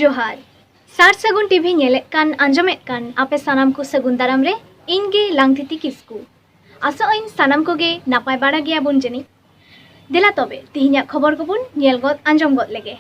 जोहार सार सगुन टीवी नेलेत कान आंजमेत कान आपे सानाम को सगुन दाराम रे इनगे लांगतिति किस्कू आसो इन सानाम को गे नापाय बाड़ा गया बुन जनी देला तबे तिहिन्या खबर को बुन नेल गद आंजम गद लेगे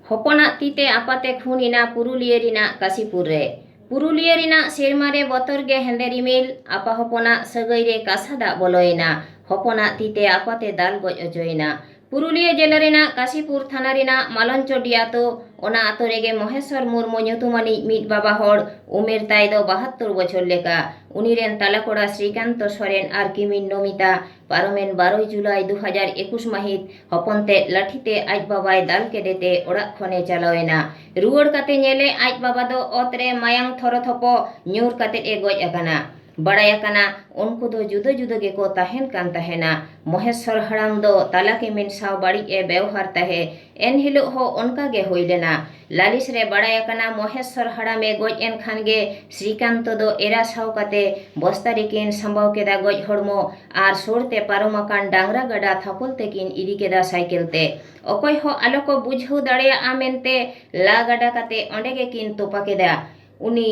हपना तीते आपाते खूनिना पुरुलिया रिना काशीपुर रे पुरुलिया रिना सेरमा रे बतर गे हेंदे रिमिल आपा हपना सगै रे कासादा बोलोयना हपना तीते आपाते दाल गज अजोयना पुरुलिया जिला रेना काशीपुर थाना रेना मालनचोडिया तो ओना आतो रेगे महेश्वर मुर्मू ᱧᱩᱛᱩᱢᱟᱱᱤ ᱢᱤᱫ ᱵᱟᱵᱟ ᱦᱚᱲ उमेर ताय दो 72 बछर लेका उनी रेन तालाकोड़ा श्रीकांत सोरेन आर किमिन नमिता पारमेन 12 जुलाई 2021 माहित हपनते लाठीते आज बाबाय दाल केदेते ओड़ा खने चलावेना रुवड़ काते नेले आज बाबा दो ओतरे मायांग थरथपो ᱧᱩᱨ काते ए गज अकाना बड़ायाकाना उनको दो जुदा जुदा गे को ताहेन कान ताहेना महेश्वर हराम दो ताला के मिन साव बाड़ी ए व्यवहार ताहे एन हिलो हो उनका गे होइलेना लालिस रे बड़ायाकाना महेश्वर हरामे गज एन खान गे श्रीकांत दो एरा साव काते बस्तारी किन संभव केदा गज हड़मो आर सोरते पारमाकान डांगरा गडा थापल तेकिन इदी केदा साइकिल ते अकय हो आलो को बुझौ दाड़े आमेनते ला गडा काते ओंडे गे किन तोपा केदा उनी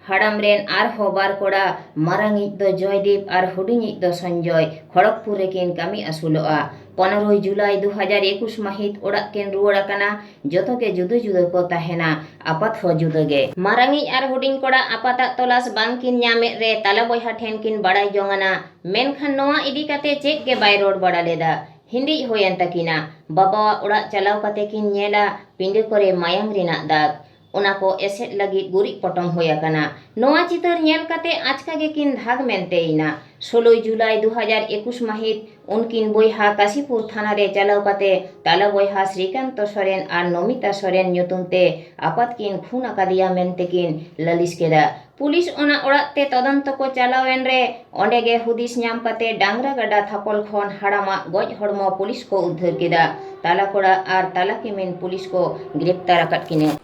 हड़ाम रेन आर हो बार कोड़ा मारांगिज दो जयदीप आर हुडिंगिज दो संजय खड़गपुर रेकिन कामी असुलोआ 15 जुलाई 2021 माहित ओड़ा केन रुवड़ा काना जतो के जुदो जुदो को ताहेना आपात हो जुदो गे मारांगिज आर हुडिंग कोड़ा आपाता तलास बांकिन ᱧᱟᱢᱮ रे ताला बयहा ठेन किन बड़ाई जोंगाना मेनखान नोआ इदी काते चेक के बाय रोड बड़ा लेदा हिंदी होयन तकिना बाबा ओड़ा चलाव काते किन नेला पिंडे करे मायांग रिना दाग ओना को एसेट लगी गुरी पटम होयाकाना नोआ चितर नेल काते आजका गे किन धाग मेनते इना 16 जुलाई 2021 माहित उनकिन बोयहा काशीपुर थाना रे चलाव काते ताला बोयहा श्रीकांत सोरेन आर नमिता सोरेन ᱧᱩᱛᱩᱢते आपात किन खून अकादिया मेनते किन ललिस केदा पुलिस ओना ओड़ाते तदंत को चलावेन रे ओंडे गे हुदिस ᱧᱟᱢ काते डांगरा गडा थापल खन हाड़ामा गज हड़मो पुलिस को उद्धार केदा तालाकोड़ा आर तालाकेमिन पुलिस को गिरफ्तार अकाट किने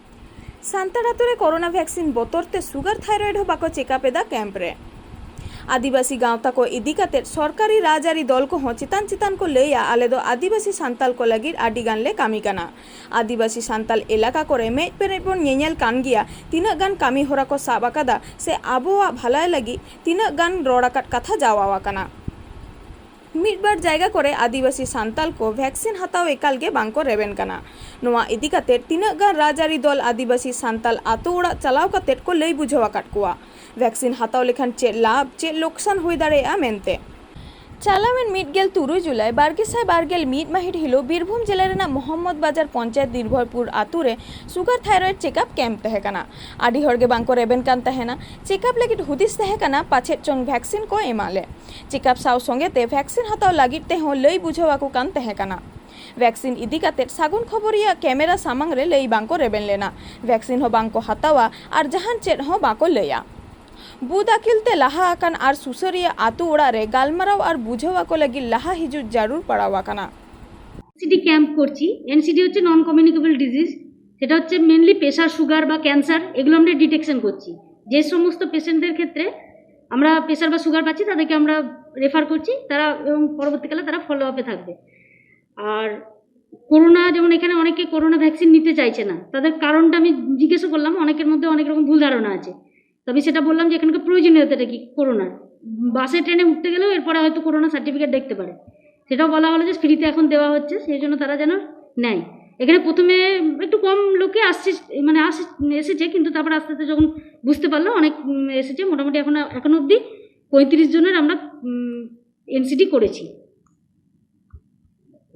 सान्ताड़ आतुरे कोरोना वैक्सीन बोतरते सुगर थायरॉइड हो बाको चेकअपेदा कैंप रे आदिवासी गांवता को इदी काते सरकारी राजारी दल को हो चितान चितान को लैया आले दो आदिवासी सांताल को लगी आडी गान ले कामी काना आदिवासी सांताल इलाका को मेज पेरे बन ñeñel कान गिया तीना गान कामी होरा को साब आकादा से आबोवा भलाई लगी तीना गान रोड़ाकाट कथा जावा काना मिडबार जायगा करे आदिवासी सांताल को वैक्सीन हताव एकाल गे बांको रेबेन काना नोआ इदी काते तीना गान राजारी दल आदिवासी सांताल आतो ओड़ा चलाव काते को लई बुझावा काट कोआ वैक्सीन हताव लेखान चे लाभ चे लोकसान हुई दाड़ेया मेनते चालावेन मिडगेल 3 जुलाई 2022 मिड माहित हिलो बीरभूम जिला रेना मोहम्मद बाजार पंचायत निर्भरपुर आतुरे सुगर थायरॉइड चेकअप कैंप तहेकाना आडी हरगे बांको रेबेन कान तहेना चेकअप लगित हुदिस तहेकाना पाछे चोंग वैक्सीन को एमाले चेकअप साव संगेते वैक्सीन हताव लागित ते हो लई बुझावाको कान तहेकाना वैक्सीन इदी काते सागुन खबरिया कैमरा सामांग रे लई बांको रेबेन लेना वैक्सीन हो बांको हतावा आर जहान चेट हो बांको लैया बुध आकिलते लाहा आकान आर सुसरिया आतु ओड़ा रे गालमाराव आर बुझावा को लगी लाहा हिजु जरूर पड़ावा काना एनसीडी कैंप করছি एनसीडी হচ্ছে নন কমিউনিকেবল ডিজিজ সেটা হচ্ছে মেইনলি প্রেসার সুগার বা ক্যান্সার এগুলো আমরা ডিটেকশন করছি যে সমস্ত পেশেন্টদের ক্ষেত্রে আমরা প্রেসার বা সুগার পাচ্ছি তাদেরকে আমরা রেফার করছি তারা এবং পরবর্তীকালে তারা ফলো আপে থাকবে আর করোনা যেমন এখানে অনেকে করোনা ভ্যাকসিন নিতে চাইছে না তাদের কারণটা আমি জিজ্ঞেস করলাম অনেকের মধ্যে অনেক রকম ভুল ধারণা আছে তবে সেটা বললাম যে এখানকার প্রয়োজনীয়তাটা কি করোনা বাসে ট্রেনে উঠতে গেলেও এরপরে হয়তো করোনা সার্টিফিকেট দেখতে পারে সেটাও বলা হলো যে ফ্রিতে এখন দেওয়া হচ্ছে সেই জন্য তারা যেন নেয় এখানে প্রথমে একটু কম লোকে এসেছে কিন্তু তারপর আস্তে আস্তে যখন বুঝতে পারলো অনেক এসেছে মোটামুটি এখন অবধি 35 জনের আমরা এনসিডি করেছি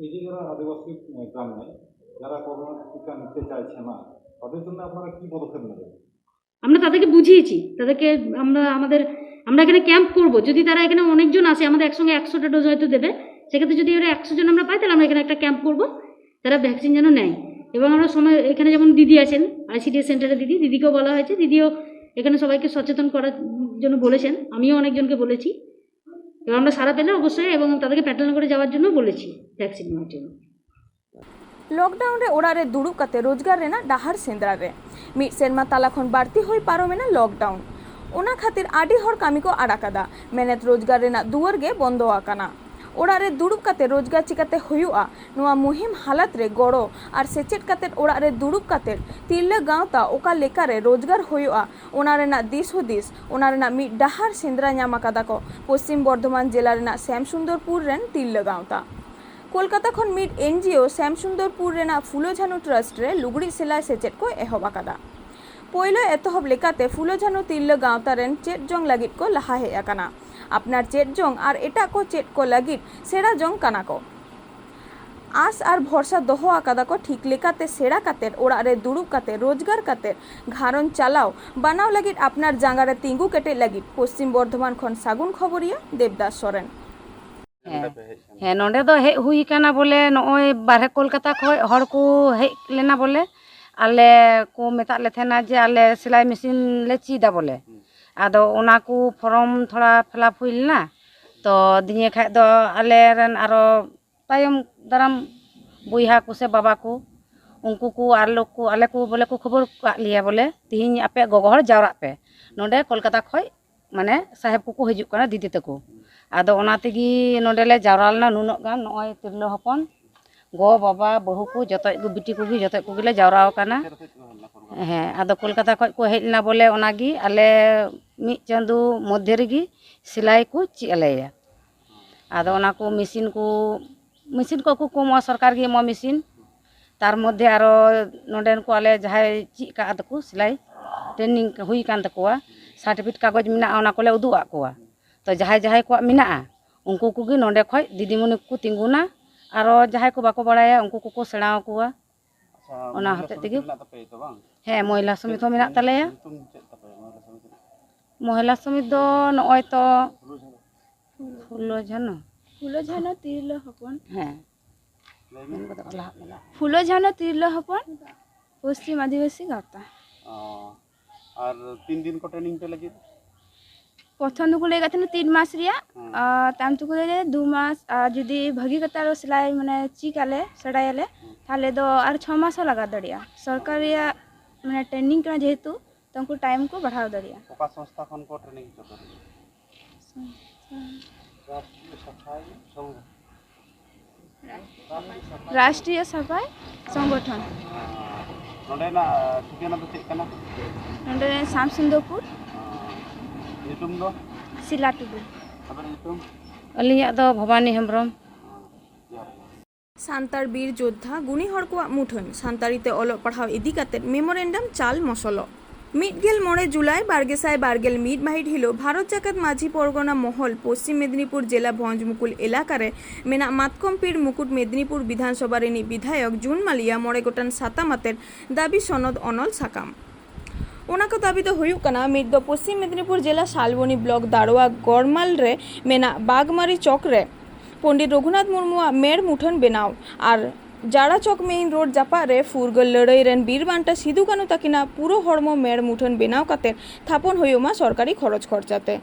এই যে যারা আদিবাসী গ্রামে যারা করোনা টিকা নিতে চাইছে না তাদের জন্য আপনারা কি পদক্ষেপ নেবেন আমরা তাদেরকে বুঝিয়েছি তাদেরকে আমরা এখানে ক্যাম্প করব যদি তারা এখানে অনেকজন আসে আমাদের একসঙ্গে 100টা ডোজ হয়তো দেবে সেক্ষেত্রে যদি এরা 100 জন আমরা পাই তাহলে আমরা এখানে একটা ক্যাম্প করব তারা ভ্যাকসিন যেন নেয় এবং আমরা সময় এখানে যেমন দিদি আছেন আইসিডিএস সেন্টারে দিদিকেও বলা হয়েছে দিদিও এখানে সবাইকে সচেতন করার জন্য বলেছেন আমিও অনেকজনকে বলেছি এবং আমরা সারা পেলে অবশ্যই এবং তাদেরকে প্যাটার্ন করে যাওয়ার জন্য বলেছি ভ্যাকসিন নেওয়ার জন্য लॉकडाउन रे ओड़ा रे दुड़ुब काते रोजगार रेना डाहर सेंद्रा रे मिड सेरमा ताला खन बाड़ती होई पारोमेना लॉकडाउन ओना खातिर आडी हर कामी को आड़ाकादा मेहनत रोजगार रेना दुआर गे बंदो आकाना ओड़ा रे दुड़ुब काते रोजगार चिकाते हुयुआ नोआ मुहिम हालत रे गड़ो और सेचेद काते ओड़ा रे दुड़ुब काते तिरला गांवता ओका लेका रे रोजगार हुयुआ ओना रेना दिस हुदिस ओना रेना मिड डाहार सेंद्रा ᱧᱟᱢ आकादा को पश्चिम बर्धमान जिला रेना श्यामसुंदरपुर रेन तिरला गांवता कोलकाता खन मिड एनजीओ श्यामसुंदरपुर रेना फुलो झानु ट्रस्ट रे लुगड़ी सिलाई सेचेद को एहब आकादा पहले एतहब लेकाते फुलो झानु तिरला गांवता रेन चेद जंग लागिद को लहा हेज आकाना अपनार चेद जंग और एटा को चेद को लागिद सेड़ा जंग काना को आस और भरसा दोहो आकादा को ठीक लेकाते सेड़ा काते ओड़ा रे दुड़ुब काते रोजगार काते घारन चालाव बनाव लागिद अपनार जांगा रे तिंगु केटे लागिद पश्चिम बर्धमान खन सागुन खबरिया देवदास सोरेन ᱦᱮᱸ ᱱᱚᱰᱮ ᱫᱚ ᱦᱮᱡ ᱦᱩᱭ ᱠᱟᱱᱟ ᱵᱚᱞᱮ ᱱᱚᱜᱼᱚᱭ ᱵᱟᱨᱦᱮ ᱠᱳᱞᱠᱟᱛᱟ ᱠᱷᱚᱡ ᱦᱚᱲ ᱠᱚ ᱦᱮᱡ ᱞᱮᱱᱟ ᱵᱚᱞᱮ ᱟᱞᱮ ᱠᱚ ᱢᱮᱛᱟᱜ ᱞᱮ ᱛᱟᱦᱮᱱᱟ ᱡᱮ ᱟᱞᱮ ᱥᱮᱞᱟᱭ ᱢᱮᱥᱤᱱ ᱞᱮ ᱪᱮᱫᱟ ᱵᱚᱞᱮ ᱟᱫᱚ ᱚᱱᱟ ᱠᱚ ᱯᱷᱚᱨᱚᱢ ᱛᱷᱚᱲᱟ ᱯᱷᱤᱞᱟᱯ ᱦᱩᱭ ᱞᱮᱱᱟ ᱛᱚ ᱫᱤᱭᱮ ᱠᱷᱟᱡ ᱫᱚ ᱟᱞᱮ ᱨᱮᱱ ᱟᱨᱚ ᱛᱟᱭᱚᱢ ᱫᱟᱨᱟᱢ ᱵᱚᱭᱦᱟ ᱠᱚ ᱥᱮ ᱵᱟᱵᱟ ᱠᱚ उनको को आर लोग को आले को बोले को खबर काट लिया बोले तीन आपे गोगो हर जावरा पे नोडे कोलकाता खय माने साहेब को हिजुक कना दीदी तको आदो ओना तेगी नोडे ले जावरा लना नुनो गान नय तिरलो हपन गो बाबा बहु को जतो को बिटी को भी जतो को ले जावराव कना हे आदो कोलकाता खय को हेजना बोले ओनागी आले मी चंदू मध्य रेगी सिलाई को ची आलेया आदो ओना को मशीन को को सरकार गे मो मशीन तार मध्य आरो नोडेन को आले जहाय ची का तको सिलाई ट्रेनिंग हुई कान तकोआ सर्टिफिकेट कागज मिना ओना कोले उदु आकोआ तो जहाय जहाय को मिना उनको को गी नोडे खय दीदीमणि को तिंगुना आरो जहाय को बाको बड़ाया उनको को सेणाव कोआ ओना हते तेगी हे महिला समिति हो मिना तलेया महिला समिति दो नय तो फुलो झानो तिरलो हपन हे फुलो झानो तिरलो हपन पश्चिम आदिवासी गावता और 3 दिन को ट्रेनिंग पे लगी प्रथम को लेगा थे 3 मास रिया ताम तो को ले 2 मास जुदी भगी कतारो सिलाई माने चिकाले सडायाले थाले दो और 6 मास लगा दड़िया सरकारी माने ट्रेनिंग का जेहेतु तंको टाइम को बढ़ाव दड़िया ओका संस्था खन को ट्रेनिंग कर राष्ट्रीय सफाई संगठन नोडे ना ठिकाना तो चेक कना नोडे श्यामसुंदरपुर नितुम दो सिला टुडू अबर नितुम अलिया दो भवानी हेम्ब्रम सान्तार बीर योद्धा गुणी हर को मुठन सान्तारीते ओलो पढ़ाव इदी काते मेमोरेंडम चाल मसलो मिडगेल मोड़े जुलाई 2022 मिड माहित हिलो भारत जाकात माझी परगना महल पश्चिम मेदिनीपुर जिला भंजमुकुल एलाकारे मेना मातकमपीर मुकुट मेदिनीपुर विधानसभा रेनी विधायक जून मालिया मोड़े गोटान सातामातेर दाबी सनद अनल साकाम ओना को दाबी दो हुयुक कना मिड दो पश्चिम मेदिनीपुर जिला शालबनी ब्लॉक दारोआ गड़माल रे मेना बागमारी चौक रे पंडित रघुनाथ मुर्मुआ मेड़ मुठन बनाव और जाड़ा चौक मेन रोड जापा रे फुरगल लड़ाई रेन बीर बांटा सिदु कानु ताकिना पुरो हड़मो मेड़ मुठन बनाव काते थापन होयोमा सरकारी खरच खर्चाते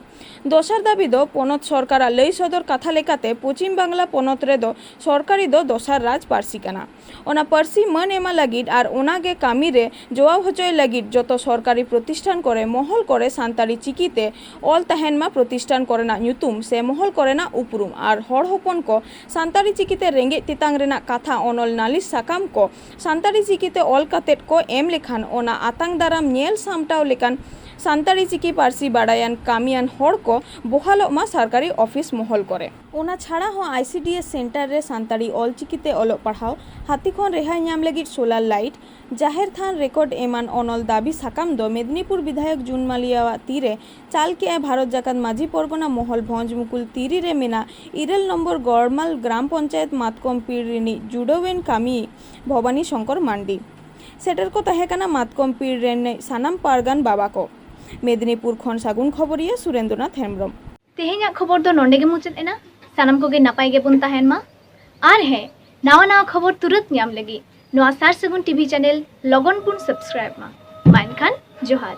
दोसर दाबी दो पनत सरकार लई सदर कथा लेकाते पश्चिम बांगला पनत रे दो सरकारी दो दोसर राज पारसी काना ओना पारसी मन एमा लागिद और ओनागे कामी रे जवाब हचय लागिद जतो सरकारी प्रतिष्ठान करे महल करे सान्तारी चिकीते ऑल तहेनमा प्रतिष्ठान करे ना ᱧᱩᱛᱩᱢ से महल करे ना उपरुम और हड़ हपन को सान्तारी चिकीते रेंगे तितांग रेना कथा अनल नालिस साकाम को सान्तारी चिकीते ऑल कातेट को एम लेखान ओना आतांग दाराम नेल सामटाव लेकान सान्तारी चिकी पारसी बाड़ायान कामियान हड़ को बहालोमा सरकारी ऑफिस महल करे ओना छाड़ा हो आईसीडीएस सेंटर रे सान्तारी ऑल चिकीते ओलो पढ़ाव हाथी खन रेहाई नाम लगी सोलार लाइट जाहेर थान रेकर्ड एमान अनल दाबी साकाम दो मेदिनीपुर विधायक जून मालिया तीरे चाल के भारत जाकात माझी परगना महल भंजमुकुल तीरी रे मेना 11 नम्बर गड़माल ग्राम पंचायत मातकमपीर रेनी जुडोवेन कामी भवानी शंकर मांडी सेटर को तहेकाना मातकमपीर रेने सानाम पारगान बाबा को मेदिनीपुर खन सागुन खबरिया सुरेंद्रनाथ हेम्ब्रम तेहेኛ खबर दो नोंडे गे मुचाद एना सानाम कोगे नापाय गे बुन ताहेन मा आर है नावा नावा खबर तुरंत ᱧᱟᱢ लगी नोआ सार सगुन टीवी चैनल लगन पुन सब्सक्राइब मा माइनखान जोहार।